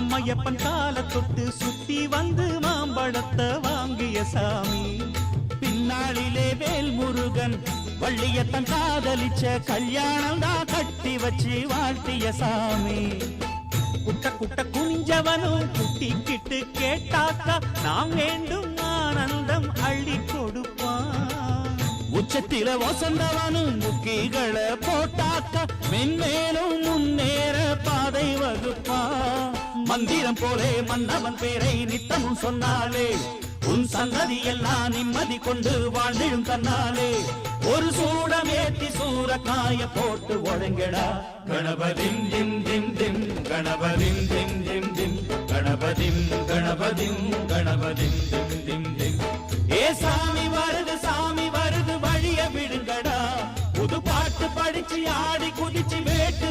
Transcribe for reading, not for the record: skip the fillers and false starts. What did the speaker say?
அம்மையப்பன் கால தொட்டு சுத்தி வந்து மாம்பழத்தை வாங்கிய சாமி. பின்னாளிலே வேல் முருகன் வள்ளியத்தன் காதலிச்ச கல்யாணம் தான் கட்டி வச்சு வாழ்த்திய சாமி. குட்ட குட்ட குனிஞ்சவனும் குட்டிக்கிட்டு கேட்டாக்கா நாம் வேண்டும் ஆனந்தம் அள்ளி கொடுப்பான். உச்சத்தில வசந்தவனும் முக்கிகளை போட்டாக்கா மென்மேலும் முன்னேற பாதை வகுப்பான். மந்திரம் போலே மன்னவன் பேரை நித்தமும் சொன்னாலே உன் சந்ததி எல்லாம் நிம்மதி கொண்டு வாழ்ந்திடும் தன்னாலே. ஒரு சூடமேத்தி சூரக்காய போட்டு ஒழுங்கடா. கணபதிம் திம் திம் திம் கணபதிம் திம் திம் திம் கணபதிம் கணபதிம் கணபதிம் திம் திம் திம். ஏ சாமி வருது வழிய விடுங்கடா. புது பாட்டு படிச்சு ஆடி குதிச்சு வேட்டு